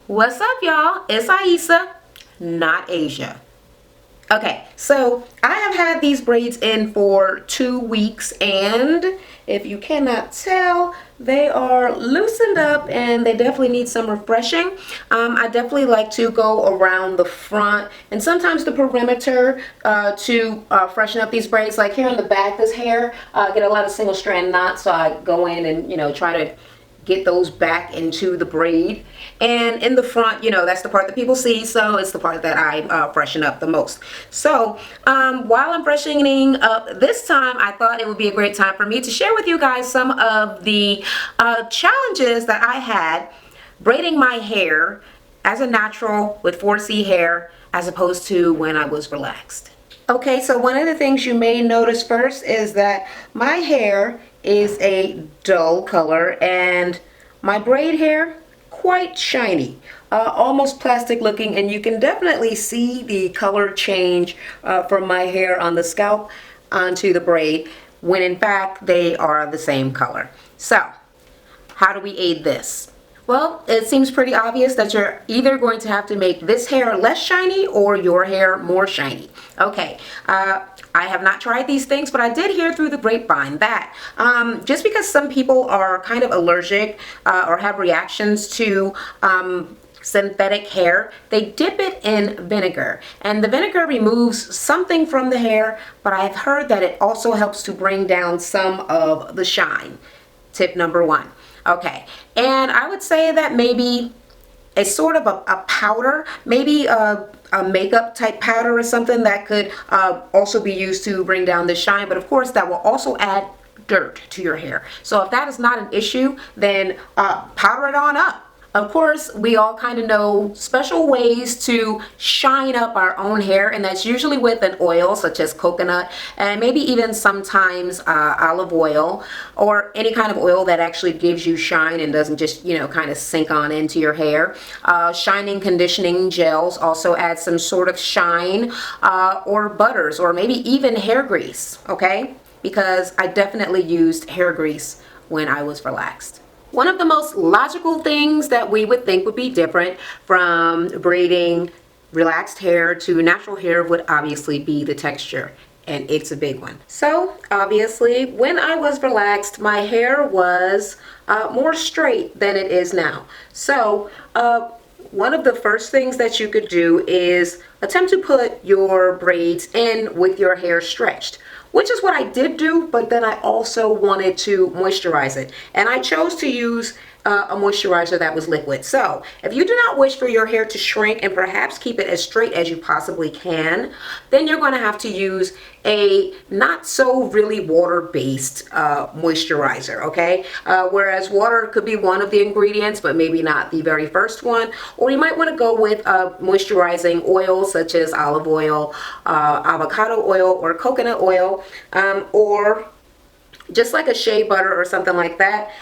What's up, y'all? It's Aisa, not Asia. Okay, so I have had these braids in for 2 weeks, and if you cannot tell, they are loosened up and they definitely need some refreshing. I definitely like to go around the front and sometimes the perimeter to freshen up these braids. Like here in the back, this hair get a lot of single strand knots, so I go in and try to get those back into the braid. And in the front, that's the part that people see, so it's the part that I freshen up the most. So while I'm freshening up this time, I thought it would be a great time for me to share with you guys some of the challenges that I had braiding my hair as a natural with 4C hair as opposed to when I was relaxed. Okay, so one of the things you may notice first is that my hair is a dull color and my braid hair quite shiny, almost plastic looking, and you can definitely see the color change from my hair on the scalp onto the braid when in fact they are the same color. So how do we aid this? Well, it seems pretty obvious that you're either going to have to make this hair less shiny or your hair more shiny. Okay, I have not tried these things, but I did hear through the grapevine that just because some people are kind of allergic or have reactions to synthetic hair, they dip it in vinegar, and the vinegar removes something from the hair, but I've heard that it also helps to bring down some of the shine. Tip number one. Okay, and I would say that maybe a sort of a powder, maybe a makeup type powder or something that could also be used to bring down the shine, but of course that will also add dirt to your hair. So if that is not an issue, then powder it on up. Of course, we all kind of know special ways to shine up our own hair, and that's usually with an oil such as coconut and maybe even sometimes olive oil or any kind of oil that actually gives you shine and doesn't just, kind of sink on into your hair. Shining conditioning gels also add some sort of shine, or butters, or maybe even hair grease, okay? Because I definitely used hair grease when I was relaxed. One of the most logical things that we would think would be different from braiding relaxed hair to natural hair would obviously be the texture, and it's a big one. So obviously when I was relaxed, my hair was more straight than it is now. So one of the first things that you could do is attempt to put your braids in with your hair stretched, which is what I did do, but then I also wanted to moisturize it. And I chose to use a moisturizer that was liquid. So if you do not wish for your hair to shrink and perhaps keep it as straight as you possibly can, then you're going to have to use a not so really water-based moisturizer, okay? Whereas water could be one of the ingredients, but maybe not the very first one. Or you might want to go with moisturizing oils such as olive oil, avocado oil, or coconut oil, or just like a shea butter or something like that,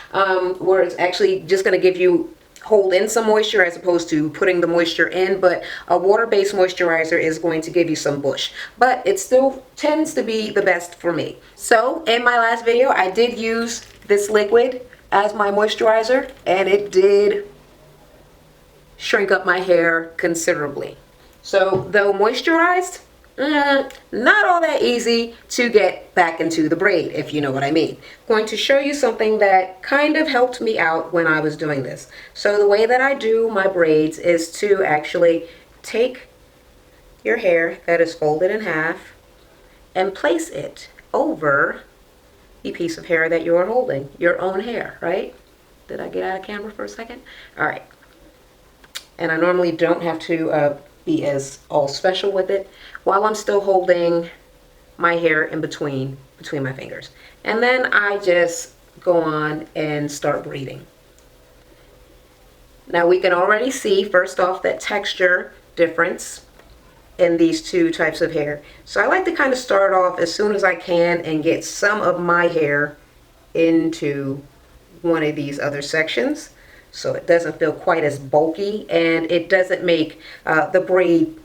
where it's actually just going to give you hold in some moisture as opposed to putting the moisture in. But a water-based moisturizer is going to give you some bush, but it still tends to be the best for me. So in my last video, I did use this liquid as my moisturizer, and it did shrink up my hair considerably. So though moisturized, not all that easy to get back into the braid, if you know what I mean. I'm going to show you something that kind of helped me out when I was doing this. So the way that I do my braids is to actually take your hair that is folded in half and place it over the piece of hair that you are holding, your own hair, right? Did I get out of camera for a second? All right. And I normally don't have to be as all special with it while I'm still holding my hair in between my fingers. And then I just go on and start braiding. Now we can already see first off that texture difference in these two types of hair. So I like to kind of start off as soon as I can and get some of my hair into one of these other sections, so it doesn't feel quite as bulky and it doesn't make the braid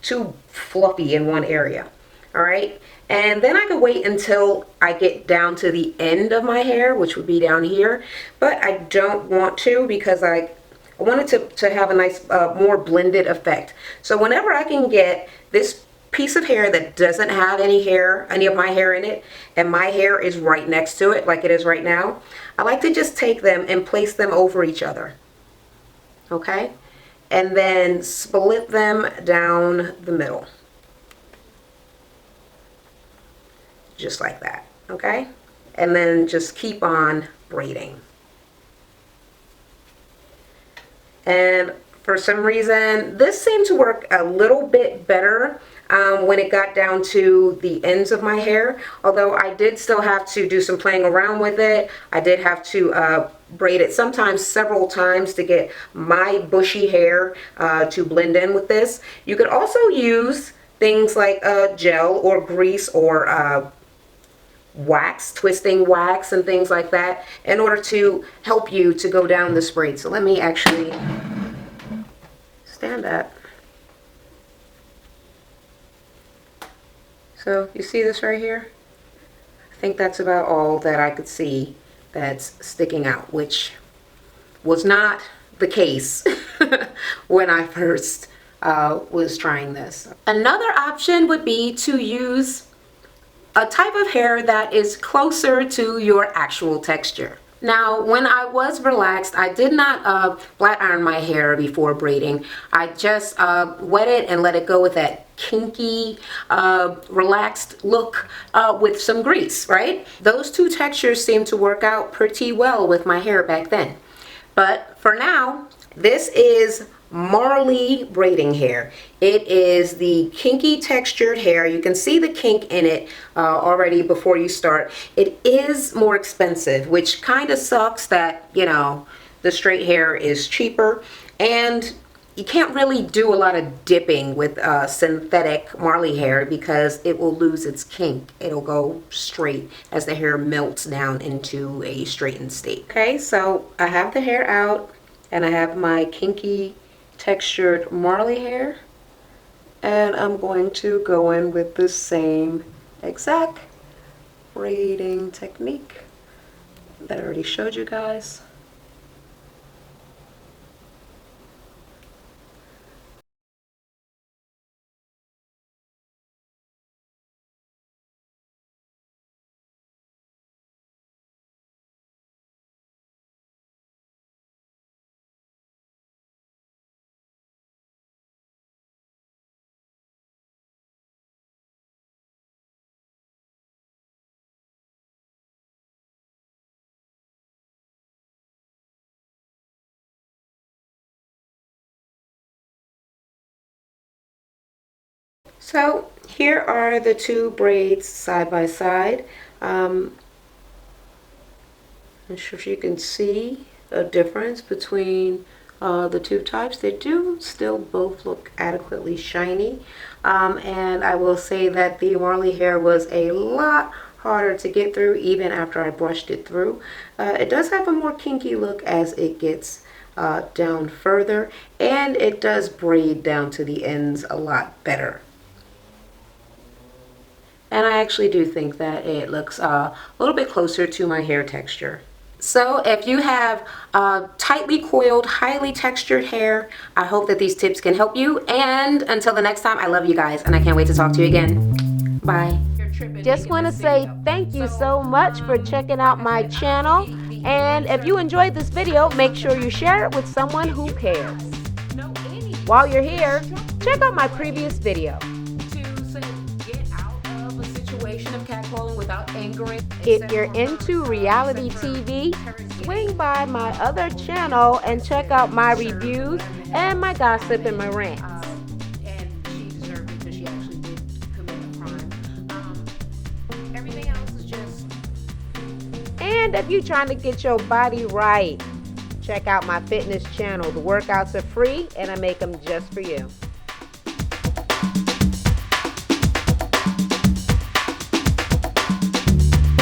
too fluffy in one area. All right, and then I could wait until I get down to the end of my hair, which would be down here, but I don't want to because I I want it to have a nice, more blended effect. So whenever I can get this piece of hair that doesn't have any of my hair in it, and my hair is right next to it like it is right now, I like to just take them and place them over each other. Okay? And then split them down the middle. Just like that. Okay? And then just keep on braiding. And for some reason, this seemed to work a little bit better when it got down to the ends of my hair. Although I did still have to do some playing around with it. I did have to braid it sometimes several times to get my bushy hair to blend in with this. You could also use things like gel or grease or wax, twisting wax and things like that in order to help you to go down this braid. So let me actually stand up. So you see this right here? I think that's about all that I could see that's sticking out, which was not the case when I first was trying this. Another option would be to use a type of hair that is closer to your actual texture. Now, when I was relaxed, I did not flat iron my hair before braiding. I just wet it and let it go with that kinky, relaxed look with some grease, right? Those two textures seem to work out pretty well with my hair back then. But for now, this is Marley braiding hair. It is the kinky textured hair. You can see the kink in it already before you start. It is more expensive, which kind of sucks that, you know, the straight hair is cheaper, and you can't really do a lot of dipping with synthetic Marley hair because it will lose its kink. It'll go straight as the hair melts down into a straightened state. Okay, so I have the hair out and I have my kinky textured Marley hair, and I'm going to go in with the same exact braiding technique that I already showed you guys. So here are the two braids side by side. I'm not sure if you can see a difference between the two types. They do still both look adequately shiny. And I will say that the Marley hair was a lot harder to get through even after I brushed it through. It does have a more kinky look as it gets down further, and it does braid down to the ends a lot better. And I actually do think that it looks a little bit closer to my hair texture. So if you have tightly coiled, highly textured hair, I hope that these tips can help you. And until the next time, I love you guys, and I can't wait to talk to you again. Bye. Just want to say thank you so much for checking out my channel. And if you enjoyed this video, make sure you share it with someone who cares. While you're here, check out my previous video. If you're into reality TV, swing by my other channel and check out my reviews and my gossip and my rants. And she deserved it because she actually did commit a crime. Everything else is just... And if you're trying to get your body right, check out my fitness channel. The workouts are free and I make them just for you.